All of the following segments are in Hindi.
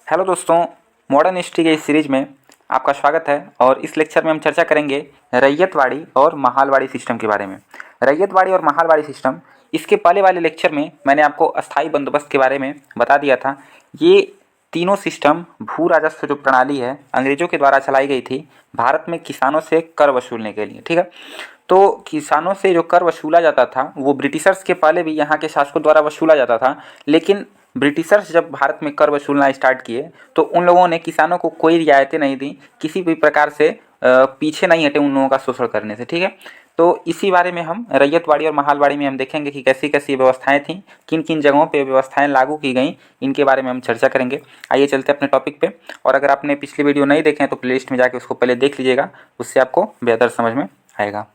हेलो दोस्तों, मॉडर्न हिस्ट्री के इस सीरीज में आपका स्वागत है। और इस लेक्चर में हम चर्चा करेंगे रैयतवाड़ी और महालवाड़ी सिस्टम के बारे में। रैयतवाड़ी और महालवाड़ी सिस्टम, इसके पहले वाले लेक्चर में मैंने आपको अस्थाई बंदोबस्त के बारे में बता दिया था। ये तीनों सिस्टम भू राजस्व जो प्रणाली है अंग्रेजों के द्वारा चलाई गई थी भारत में किसानों से कर वसूलने के लिए। ठीक है, तो किसानों से जो कर वसूला जाता था वो ब्रिटिशर्स के पहले भी यहाँ के शासकों द्वारा वसूला जाता था, लेकिन ब्रिटिशर्स जब भारत में कर वसूलना स्टार्ट किए तो उन लोगों ने किसानों को कोई रियायतें नहीं दी, किसी भी प्रकार से पीछे नहीं हटे उन लोगों का शोषण करने से। ठीक है, तो इसी बारे में हम रैयतवाड़ी और महालवाड़ी में हम देखेंगे कि कैसी कैसी व्यवस्थाएं थीं, किन किन जगहों पे व्यवस्थाएं लागू की गई, इनके बारे में हम चर्चा करेंगे। आइए चलते हैं अपने टॉपिक पे। और अगर आपने पिछली वीडियो नहीं देखे हैं तो प्लेलिस्ट में जाके उसको पहले देख लीजिएगा, उससे आपको बेहतर समझ में आएगा।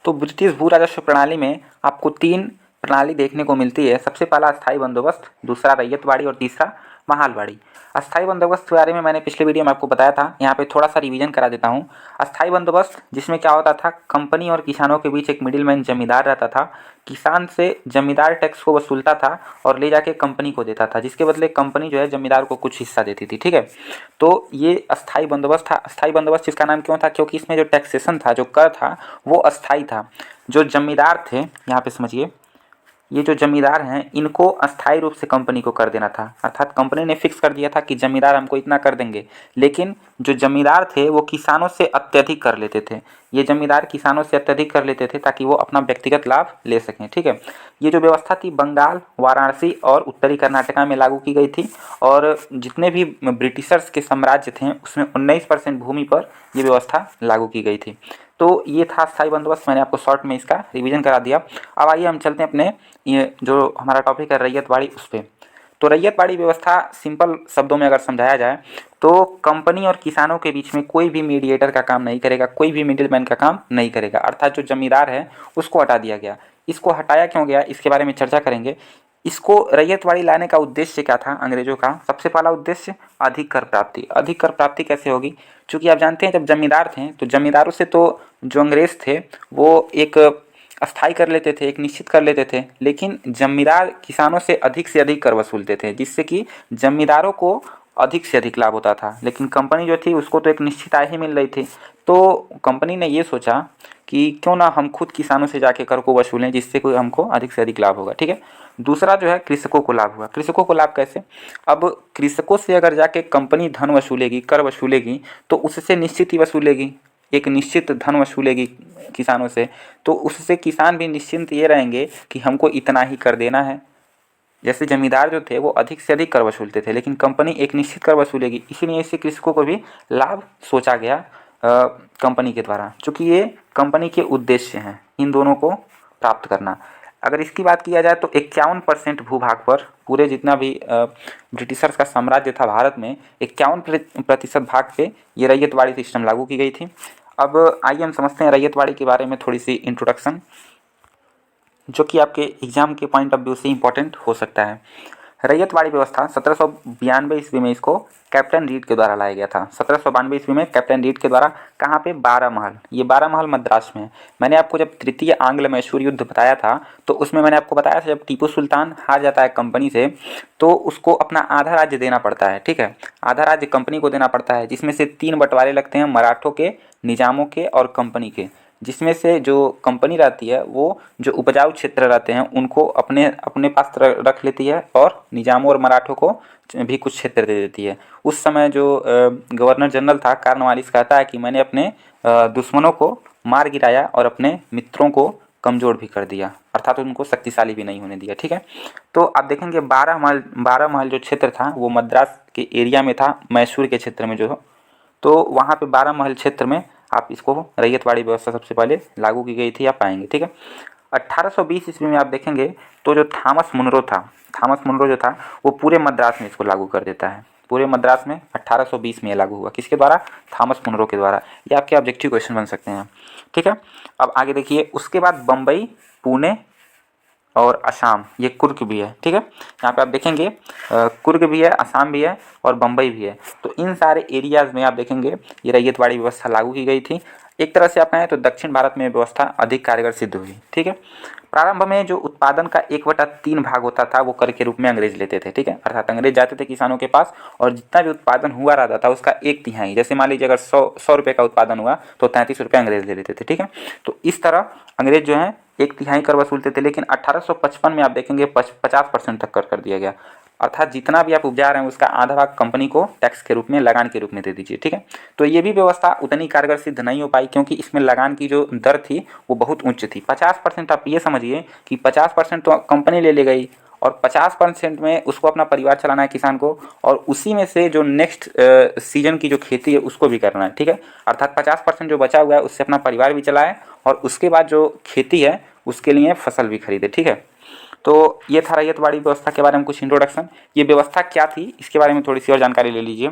तो ब्रिटिश भू राजस्व प्रणाली में आपको तीन प्रणाली देखने को मिलती है। सबसे पहला अस्थाई बंदोबस्त, दूसरा रैयतवाड़ी और तीसरा महालवाड़ी। अस्थाई बंदोबस्त के बारे में मैंने पिछले वीडियो में आपको बताया था, यहाँ पे थोड़ा सा रिवीजन करा देता हूँ। अस्थाई बंदोबस्त जिसमें क्या होता था, कंपनी और किसानों के बीच एक मिडिलमैन जमींदार रहता था। किसान से जमींदार टैक्स को वसूलता था और ले जाके कंपनी को देता था, जिसके बदले कंपनी जो है जमींदार को कुछ हिस्सा देती थी। ठीक है, तो ये अस्थाई बंदोबस्त था। अस्थाई बंदोबस्त इसका नाम क्यों था, क्योंकि इसमें जो टैक्सेशन था, जो कर था, वो अस्थाई था। जो जमींदार थे, यहाँ पे समझिए, ये जो जमींदार हैं इनको अस्थायी रूप से कंपनी को कर देना था। अर्थात कंपनी ने फिक्स कर दिया था कि जमींदार हमको इतना कर देंगे, लेकिन जो जमींदार थे वो किसानों से अत्यधिक कर लेते थे। ये जमींदार किसानों से अत्यधिक कर लेते थे ताकि वो अपना व्यक्तिगत लाभ ले सकें। ठीक है, ये जो व्यवस्था थी बंगाल, वाराणसी और उत्तरी कर्नाटका में लागू की गई थी। और जितने भी ब्रिटिशर्स के साम्राज्य थे उसमें 19% भूमि पर ये व्यवस्था लागू की गई थी। तो ये था स्थायी बंदोबस्त, मैंने आपको शॉर्ट में इसका रिवीजन करा दिया। अब आइए हम चलते हैं अपने ये जो हमारा टॉपिक है रैयतवाड़ी, उस पर। तो रैयतवाड़ी व्यवस्था सिंपल शब्दों में अगर समझाया जाए तो कंपनी और किसानों के बीच में कोई भी मीडिएटर का काम नहीं करेगा, कोई भी मिडिलमैन का काम नहीं करेगा। अर्थात जो जमींदार है उसको हटा दिया गया। इसको हटाया क्यों गया, इसके बारे में चर्चा करेंगे। इसको रैयतवाड़ी लाने का उद्देश्य क्या था अंग्रेजों का? सबसे पहला उद्देश्य अधिक कर प्राप्ति। अधिक कर प्राप्ति कैसे होगी? चूँकि आप जानते हैं जब जमींदार थे तो जमींदारों से तो जो अंग्रेज थे वो एक अस्थाई कर लेते थे, एक निश्चित कर लेते थे, लेकिन जमींदार किसानों से अधिक कर वसूलते थे, जिससे कि जमींदारों को अधिक से अधिक लाभ होता था, लेकिन कंपनी जो थी उसको तो एक निश्चित आय ही मिल रही थी। तो कंपनी ने ये सोचा कि क्यों ना हम खुद किसानों से जाके कर को वसूलें, जिससे कोई हमको अधिक से अधिक लाभ होगा। ठीक है, दूसरा जो है कृषकों को लाभ हुआ। कृषकों को लाभ कैसे? अब कृषकों से अगर जाके कंपनी धन वसूलेगी, कर वसूलेगी, तो उससे निश्चित ही वसूलेगी, एक निश्चित धन वसूलेगी किसानों से, तो उससे किसान भी निश्चिंत ये रहेंगे कि हमको इतना ही कर देना है। जैसे जमींदार जो थे वो अधिक से अधिक कर वसूलते थे, लेकिन कंपनी एक निश्चित कर वसूलेगी, इसीलिए इससे कृषकों को भी लाभ सोचा गया कंपनी के द्वारा, चूँकि ये कंपनी के उद्देश्य हैं इन दोनों को प्राप्त करना। अगर इसकी बात किया जाए तो 51% भूभाग पर, पूरे जितना भी ब्रिटिशर्स का साम्राज्य था भारत में, 51% भाग पे ये रैयतवाड़ी सिस्टम लागू की गई थी। अब आइए हम समझते हैं रैयतवाड़ी के बारे में थोड़ी सी इंट्रोडक्शन, जो कि आपके एग्जाम के पॉइंट ऑफ व्यू से इम्पोर्टेंट हो सकता है। रैयतवाड़ी व्यवस्था 1792 ईस्वी में इसको कैप्टन रीड के द्वारा लाया गया था। 1792 ईस्वी में कैप्टन रीड के द्वारा, कहाँ पे? 12 महल। ये 12 महल मद्रास में है। मैंने आपको जब तृतीय आंग्ल मैसूर युद्ध बताया था तो उसमें मैंने आपको बताया था जब टीपू सुल्तान हार जाता है कंपनी से तो उसको अपना आधा राज्य देना पड़ता है। ठीक है, आधा राज्य कंपनी को देना पड़ता है, जिसमें से 3 बंटवारे लगते हैं, मराठों के, निजामों के और कंपनी के। जिसमें से जो कंपनी रहती है वो जो उपजाऊ क्षेत्र रहते हैं उनको अपने अपने पास रख लेती है और निजामों और मराठों को भी कुछ क्षेत्र दे देती है। उस समय जो गवर्नर जनरल था कॉर्नवालिस कहता है कि मैंने अपने दुश्मनों को मार गिराया और अपने मित्रों को कमज़ोर भी कर दिया, अर्थात उनको शक्तिशाली भी नहीं होने दिया। ठीक है, तो आप देखेंगे 12 महल जो क्षेत्र था वो मद्रास के एरिया में था, मैसूर के क्षेत्र में जो, तो वहाँ पे 12 महल क्षेत्र में आप इसको रैयतवाड़ी व्यवस्था सबसे पहले लागू की गई थी, आप पाएंगे। ठीक है, 1820 ईस्वी में आप देखेंगे तो जो थॉमस मुनरो था, थॉमस मुनरो जो था वो पूरे मद्रास में इसको लागू कर देता है। पूरे मद्रास में 1820 में ये लागू हुआ, किसके द्वारा? थॉमस मुनरो के द्वारा। ये आपके ऑब्जेक्टिव क्वेश्चन बन सकते हैं। ठीक है, अब आगे देखिए, उसके बाद बम्बई, पुणे और असम, ये कुर्ग भी है। ठीक है, यहाँ पे आप देखेंगे कुर्ग भी है, असम भी है और बम्बई भी है। तो इन सारे एरियाज़ में आप देखेंगे ये रैयतवाड़ी व्यवस्था लागू की गई थी। एक तरह से आप कहें तो दक्षिण भारत में व्यवस्था अधिक कारगर सिद्ध हुई। ठीक है, प्रारंभ में जो उत्पादन का 1/3 भाग होता था वो कर के रूप में अंग्रेज लेते थे, ठीक है। अर्थात अंग्रेज जाते थे किसानों के पास और जितना भी उत्पादन हुआ रहता था उसका 1/3, जैसे मान लीजिए अगर 100 रुपये का उत्पादन हुआ तो 33 रुपये अंग्रेज ले लेते थे, ठीक है। तो इस तरह अंग्रेज जो है 1/3 कर वसूलते थे, लेकिन 1855 में आप देखेंगे 50% तक कर दिया गया। अर्थात जितना भी आप उपजा रहे हैं उसका आधा भाग कंपनी को टैक्स के रूप में, लगान के रूप में दे दीजिए, ठीक है। तो ये भी व्यवस्था उतनी कारगर सिद्ध नहीं हो पाई क्योंकि इसमें लगान की जो दर थी वो बहुत उच्च थी। 50% आप ये समझिए कि 50% तो कंपनी ले गई और 50% में उसको अपना परिवार चलाना है किसान को, और उसी में से जो नेक्स्ट सीजन की जो खेती है उसको भी करना है, ठीक है। अर्थात 50% जो बचा हुआ है उससे अपना परिवार भी चलाए और उसके बाद जो खेती है उसके लिए फसल भी खरीदे, ठीक है। तो ये था रैयतवाड़ी व्यवस्था के बारे में कुछ इंट्रोडक्शन। ये व्यवस्था क्या थी इसके बारे में थोड़ी सी और जानकारी ले लीजिए।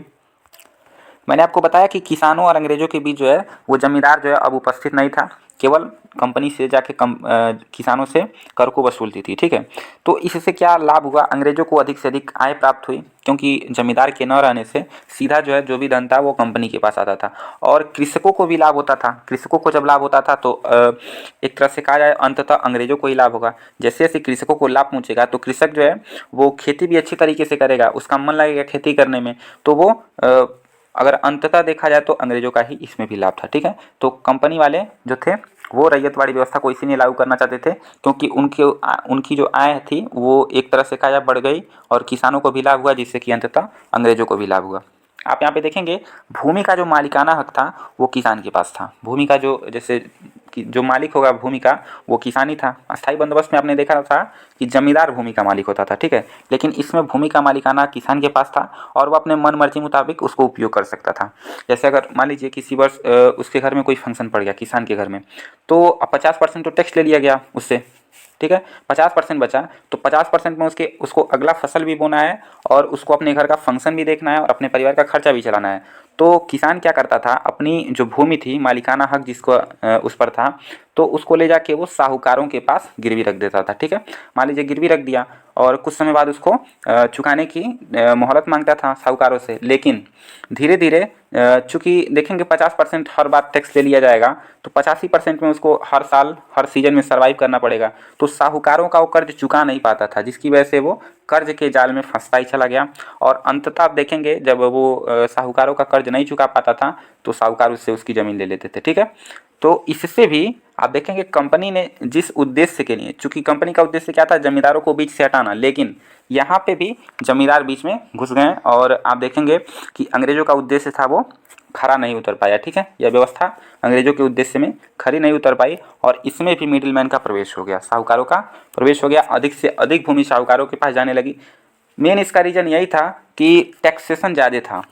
मैंने आपको बताया कि किसानों और अंग्रेजों के बीच जो है वो जमींदार जो है अब उपस्थित नहीं था, केवल कंपनी से जाके किसानों से कर को वसूलती थी, ठीक है। तो इससे क्या लाभ हुआ, अंग्रेजों को अधिक से अधिक आय प्राप्त हुई क्योंकि जमींदार के न रहने से सीधा जो है जो भी धन था वो कंपनी के पास आता था, और कृषकों को भी लाभ होता था। कृषकों को जब लाभ होता था तो एक तरह से कहा जाए अंततः अंग्रेजों को ही लाभ होगा। जैसे जैसे कृषकों को लाभ पहुँचेगा तो कृषक जो है वो खेती भी अच्छी तरीके से करेगा, उसका मन लगेगा खेती करने में, तो वो अगर अंततः देखा जाए तो अंग्रेजों का ही इसमें भी लाभ था, ठीक है। तो कंपनी वाले जो थे वो रैयतवाड़ी व्यवस्था को इसीलिए लागू करना चाहते थे क्योंकि उनकी जो आय थी वो एक तरह से कहा जाए बढ़ गई और किसानों को भी लाभ हुआ, जिससे कि अंततः अंग्रेजों को भी लाभ हुआ। आप यहाँ पे देखेंगे भूमि का जो मालिकाना हक था वो किसान के पास था। भूमि का जो जैसे कि जो मालिक होगा भूमि का वो किसान ही था। अस्थाई बंदोबस्त में आपने देखा था कि जमींदार भूमि का मालिक होता था, ठीक है, लेकिन इसमें भूमि का मालिकाना किसान के पास था और वो अपने मन मर्जी मुताबिक उसको उपयोग कर सकता था। जैसे अगर मान लीजिए किसी वर्ष उसके घर में कोई फंक्शन पड़ गया किसान के घर में, तो 50% तो टैक्स ले लिया गया उससे, ठीक है। 50% बचा तो 50% में उसको अगला फसल भी बोना है और उसको अपने घर का फंक्शन भी देखना है और अपने परिवार का खर्चा भी चलाना है। तो किसान क्या करता था, अपनी जो भूमि थी मालिकाना हक जिसको उस पर था, तो उसको ले जाके वो साहूकारों के पास गिरवी रख देता था, ठीक है। मान लीजिए गिरवी रख दिया और कुछ समय बाद उसको चुकाने की मोहलत मांगता था साहूकारों से, लेकिन धीरे धीरे चूँकि देखेंगे 50% हर बार टैक्स ले लिया जाएगा तो 85% में उसको हर साल हर सीजन में सर्वाइव करना पड़ेगा। तो साहूकारों का वो कर्ज चुका नहीं पाता था, जिसकी वजह से वो कर्ज के जाल में फंसता ही चला गया। और अंततः आप देखेंगे जब वो साहूकारों का कर्ज नहीं चुका पाता था तो साहूकार उससे उसकी ज़मीन ले लेते थे, ठीक है। तो इससे भी आप देखेंगे कंपनी ने जिस उद्देश्य के लिए, चूंकि कंपनी का उद्देश्य क्या था, जमींदारों को बीच से हटाना, लेकिन यहाँ पे भी जमींदार बीच में घुस गए और आप देखेंगे कि अंग्रेजों का उद्देश्य था वो खरा नहीं उतर पाया, ठीक है। यह व्यवस्था अंग्रेजों के उद्देश्य में खरी नहीं उतर पाई और इसमें भी मिडिल मैन का प्रवेश हो गया, साहूकारों का प्रवेश हो गया। अधिक से अधिक भूमि साहूकारों के पास जाने लगी। मेन इसका रीज़न यही था कि टैक्सेशन ज़्यादा था।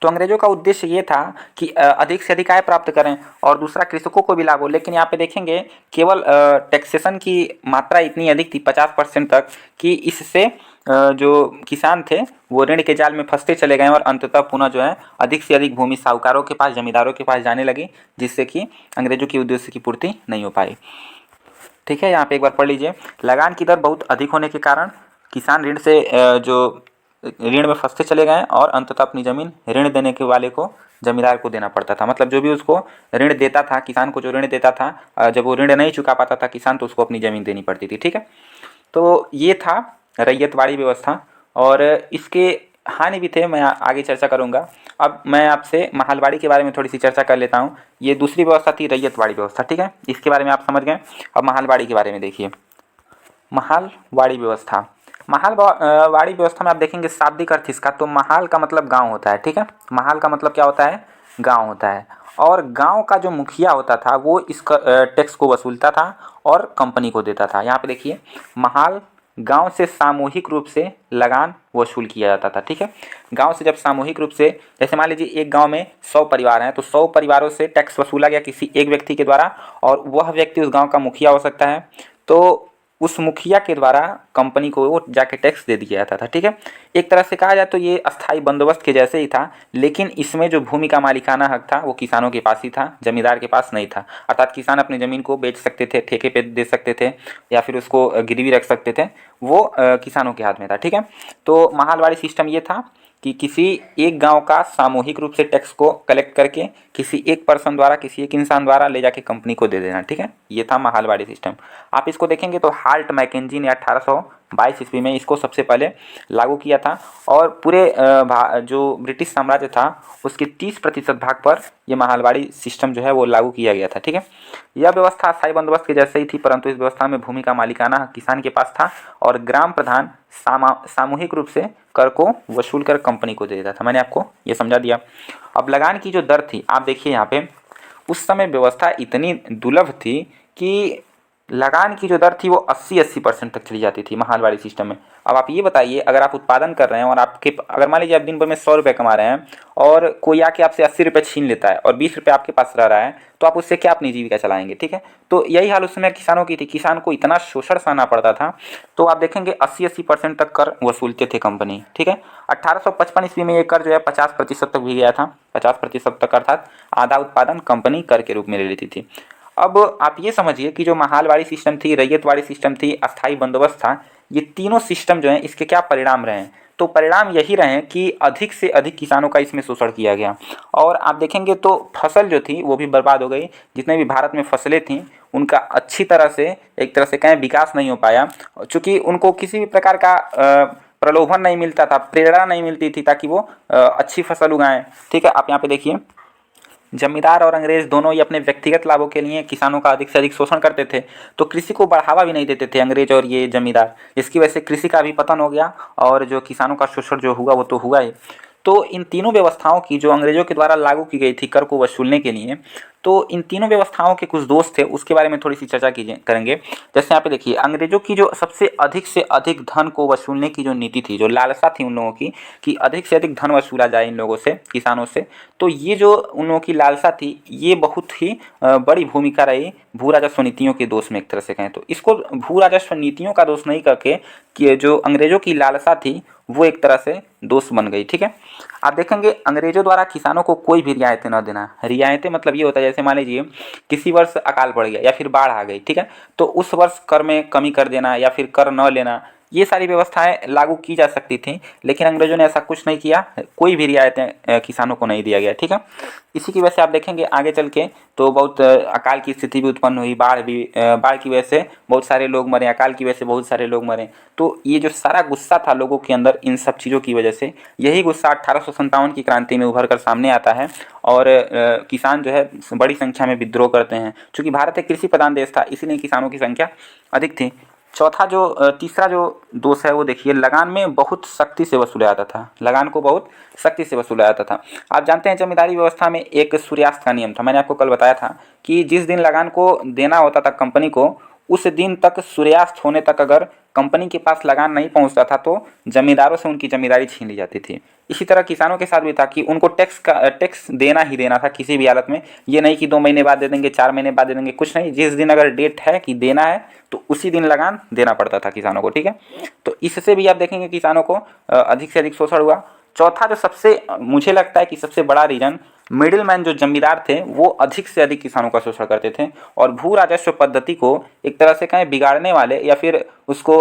तो अंग्रेजों का उद्देश्य ये था कि अधिक से अधिक आय प्राप्त करें और दूसरा कृषकों को भी लाभ हो, लेकिन यहाँ पे देखेंगे केवल टैक्सेशन की मात्रा इतनी अधिक थी 50% तक कि इससे जो किसान थे वो ऋण के जाल में फंसते चले गए और अंततः पुनः जो है अधिक से अधिक भूमि साहूकारों के पास, जमींदारों के पास जाने लगी, जिससे कि अंग्रेजों की उद्देश्य की पूर्ति नहीं हो पाई, ठीक है। यहाँ पे एक बार पढ़ लीजिए। लगान की दर बहुत अधिक होने के कारण किसान ऋण में फंसते चले गए और अंततः अपनी ज़मीन ऋण देने के वाले को, जमींदार को देना पड़ता था। मतलब जो भी उसको ऋण देता था, किसान को जो ऋण देता था, जब वो ऋण नहीं चुका पाता था किसान तो उसको अपनी ज़मीन देनी पड़ती थी, ठीक है। तो ये था रैयतवाड़ी व्यवस्था और इसके हानि भी थे, मैं आगे चर्चा करूँगा। अब मैं आपसे महालवाड़ी के बारे में थोड़ी सी चर्चा कर लेता हूँ। ये दूसरी व्यवस्था थी रैयतवाड़ी व्यवस्था, ठीक है, इसके बारे में आप समझ गए। अब महालवाड़ी के बारे में देखिए। महालवाड़ी व्यवस्था, वाड़ी व्यवस्था में आप देखेंगे शाब्दिक अर्थ इसका, तो महाल का मतलब गांव होता है, ठीक है। महाल का मतलब क्या होता है, गांव होता है। और गांव का जो मुखिया होता था वो इस टैक्स को वसूलता था और कंपनी को देता था। यहाँ पे देखिए, महाल गांव से सामूहिक रूप से लगान वसूल किया जाता था, ठीक है। गांव से जब सामूहिक रूप से, जैसे मान लीजिए एक गांव में 100 परिवार हैं तो 100 परिवारों से टैक्स वसूला गया किसी एक व्यक्ति के द्वारा और वह व्यक्ति उस गांव का मुखिया हो सकता है, तो उस मुखिया के द्वारा कंपनी को वो जाके टैक्स दे दिया जाता था, ठीक है। एक तरह से कहा जाए तो ये अस्थाई बंदोबस्त के जैसे ही था, लेकिन इसमें जो भूमि का मालिकाना हक था वो किसानों के पास ही था, जमींदार के पास नहीं था। अर्थात किसान अपनी ज़मीन को बेच सकते थे, ठेके पे दे सकते थे या फिर उसको गिरवी रख सकते थे, वो किसानों के हाथ में था, ठीक है। तो महालवाड़ी सिस्टम ये था कि किसी एक गांव का सामूहिक रूप से टैक्स को कलेक्ट करके किसी एक पर्सन द्वारा, किसी एक इंसान द्वारा ले जाके कंपनी को दे देना। ठीक है, ये था महालवाड़ी सिस्टम। आप इसको देखेंगे तो हाल्ट मैकेंजी ने 1822 ईस्वी में इसको सबसे पहले लागू किया था और पूरे जो ब्रिटिश साम्राज्य था उसके 30% भाग पर यह महालवाड़ी सिस्टम जो है वो लागू किया गया था। ठीक है, यह व्यवस्था अस्थायी बंदोबस्त के जैसे ही थी, परंतु इस व्यवस्था में भूमि का मालिकाना किसान के पास था और ग्राम प्रधान सामूहिक रूप से कर को वसूल कर कंपनी को दे देता था। मैंने आपको ये समझा दिया। अब लगान की जो दर थी, आप देखिए यहाँ पे उस समय व्यवस्था इतनी दुर्लभ थी कि लगान की जो दर थी वो 80% तक चली जाती थी महालवाड़ी सिस्टम में। अब आप ये बताइए, अगर आप उत्पादन कर रहे हैं और आपके, अगर मान लीजिए आप दिन भर में 100 रुपये कमा रहे हैं और कोई आके आपसे 80 रुपये छीन लेता है और 20 रुपये आपके पास रह रहा है, तो आप उससे क्या अपनी जीविका चलाएंगे। ठीक है, तो यही हाल उस समय किसानों की थी। किसान को इतना शोषण सहना पड़ता था। तो आप देखेंगे 80% तक कर वसूलते थे कंपनी। ठीक है, 1855 ईस्वी में ये कर जो है 50% तक भी गया था। 50% तक, अर्थात आधा उत्पादन कंपनी कर के रूप में ले लेती थी। अब आप ये समझिए कि जो महालवाड़ी सिस्टम थी, रैयतवाड़ी सिस्टम थी, अस्थायी बंदोबस्त था, ये तीनों सिस्टम जो हैं इसके क्या परिणाम रहे हैं। तो परिणाम यही रहे कि अधिक से अधिक किसानों का इसमें शोषण किया गया और आप देखेंगे तो फसल जो थी वो भी बर्बाद हो गई। जितने भी भारत में फसलें थीं उनका अच्छी तरह से, एक तरह से कहें, विकास नहीं हो पाया, चूँकि उनको किसी भी प्रकार का प्रलोभन नहीं मिलता था, प्रेरणा नहीं मिलती थी ताकि वो अच्छी फसल उगाएं। ठीक है, आप यहाँ पे देखिए, जमींदार और अंग्रेज दोनों ही अपने व्यक्तिगत लाभों के लिए किसानों का अधिक से अधिक शोषण करते थे। तो कृषि को बढ़ावा भी नहीं देते थे अंग्रेज और ये जमींदार, जिसकी वजह से कृषि का भी पतन हो गया और जो किसानों का शोषण जो हुआ वो तो हुआ ही। तो इन तीनों व्यवस्थाओं की जो अंग्रेजों के द्वारा लागू की गई थी कर को वसूलने के लिए, तो इन तीनों व्यवस्थाओं के कुछ दोष थे, उसके बारे में थोड़ी सी चर्चा करेंगे। जैसे यहाँ पे देखिए, अंग्रेजों की जो सबसे अधिक से अधिक धन को वसूलने की जो नीति थी, जो लालसा थी उन लोगों की कि अधिक से अधिक धन वसूला जाए इन लोगों से, किसानों से, तो ये जो उन लोगों की लालसा थी ये बहुत ही बड़ी भूमिका रही भू राजस्व नीतियों के दोष में। एक तरह से कहें तो इसको भू राजस्व नीतियों का दोष नहीं करके कि जो अंग्रेजों की लालसा थी वो एक तरह से दोष बन गई। ठीक है, आप देखेंगे अंग्रेजों द्वारा किसानों को कोई भी रियायतें न देना। रियायतें मतलब ये होता है, जैसे मान लीजिए किसी वर्ष अकाल पड़ गया या फिर बाढ़ आ गई, ठीक है, तो उस वर्ष कर में कमी कर देना या फिर कर न लेना, ये सारी व्यवस्थाएं लागू की जा सकती थी, लेकिन अंग्रेजों ने ऐसा कुछ नहीं किया। कोई भी रियायतें किसानों को नहीं दिया गया। ठीक है, इसी की वजह से आप देखेंगे आगे चल के तो बहुत अकाल की स्थिति भी उत्पन्न हुई, बाढ़ की वजह से बहुत सारे लोग मरे, अकाल की वजह से बहुत सारे लोग मरे। तो ये जो सारा गुस्सा था लोगों के अंदर इन सब चीज़ों की वजह से, यही गुस्सा 1857 की क्रांति में उभर कर सामने आता है और किसान जो है बड़ी संख्या में विद्रोह करते हैं। चूँकि भारत एक कृषि प्रधान देश था, इसीलिए किसानों की संख्या अधिक थी। तीसरा जो दोष है वो देखिए, लगान में बहुत सख्ती से वसूला जाता था। लगान को बहुत सख्ती से वसूला जाता था। आप जानते हैं जमींदारी व्यवस्था में एक सूर्यास्त का नियम था। मैंने आपको कल बताया था कि जिस दिन लगान को देना होता था कंपनी को, उस दिन तक, सूर्यास्त होने तक अगर कंपनी के पास लगान नहीं पहुंचता था तो जमींदारों से उनकी जमींदारी छीन ली जाती थी। इसी तरह किसानों के साथ भी था कि उनको टैक्स देना ही देना था किसी भी हालत में। ये नहीं कि 2 महीने बाद दे देंगे, 4 महीने बाद दे देंगे, कुछ नहीं। जिस दिन अगर डेट है कि देना है तो उसी दिन लगान देना पड़ता था किसानों को। ठीक है, तो इससे भी आप देखेंगे किसानों को अधिक से अधिक शोषण हुआ। चौथा जो सबसे, मुझे लगता है कि सबसे बड़ा रीजन, मिडिल मैन जो जमींदार थे वो अधिक से अधिक किसानों का शोषण करते थे और भू राजस्व पद्धति को एक तरह से कहें बिगाड़ने वाले या फिर उसको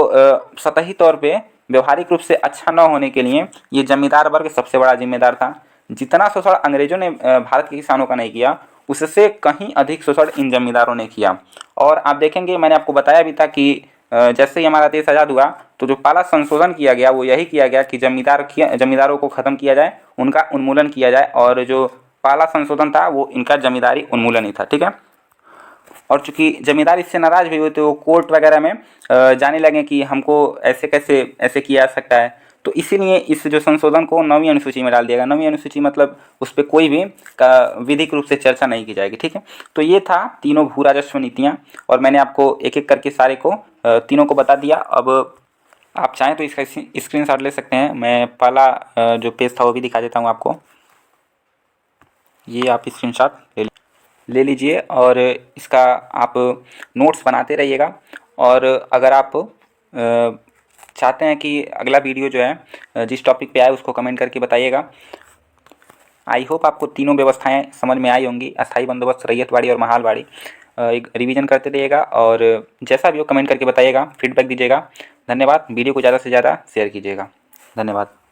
सतही तौर पे व्यवहारिक रूप से अच्छा न होने के लिए ये जमींदार वर्ग सबसे बड़ा जिम्मेदार था। जितना शोषण अंग्रेजों ने भारत के किसानों का नहीं किया, उससे कहीं अधिक शोषण इन जमींदारों ने किया। और आप देखेंगे, मैंने आपको बताया भी था कि जैसे ही हमारा देश आज़ाद हुआ तो जो पहला संशोधन किया गया वो यही किया गया कि जमींदारों को ख़त्म किया जाए, उनका उन्मूलन किया जाए। और जो पहला संशोधन था वो इनका जमींदारी उन्मूलन ही था। ठीक है, और चूंकि जमींदार इससे नाराज भी हुए तो वो कोर्ट वगैरह में जाने लगे कि हमको ऐसे कैसे ऐसे किया जा सकता है। तो इसीलिए इस जो संशोधन को 9वीं अनुसूची में डाल दिया गया। 9वीं अनुसूची मतलब उस पर कोई भी विधिक रूप से चर्चा नहीं की जाएगी। ठीक है, तो ये था तीनों भू राजस्व नीतियाँ और मैंने आपको एक एक करके सारे को तीनों को बता दिया। अब आप चाहें तो इसका स्क्रीनशॉट ले सकते हैं। मैं पहला जो पेज था वो भी दिखा देता हूँ आपको। ये आप स्क्रीनशॉट ले लीजिए और इसका आप नोट्स बनाते रहिएगा। और अगर आप चाहते हैं कि अगला वीडियो जो है जिस टॉपिक पे आए उसको कमेंट करके बताइएगा। आई होप आपको तीनों व्यवस्थाएं समझ में आई होंगी, अस्थायी बंदोबस्त, रैयतवाड़ी और महालवाड़ी। एक रिवीजन करते रहिएगा और जैसा भी हो कमेंट करके बताइएगा, फीडबैक दीजिएगा। धन्यवाद। वीडियो को ज़्यादा से ज़्यादा शेयर कीजिएगा। धन्यवाद।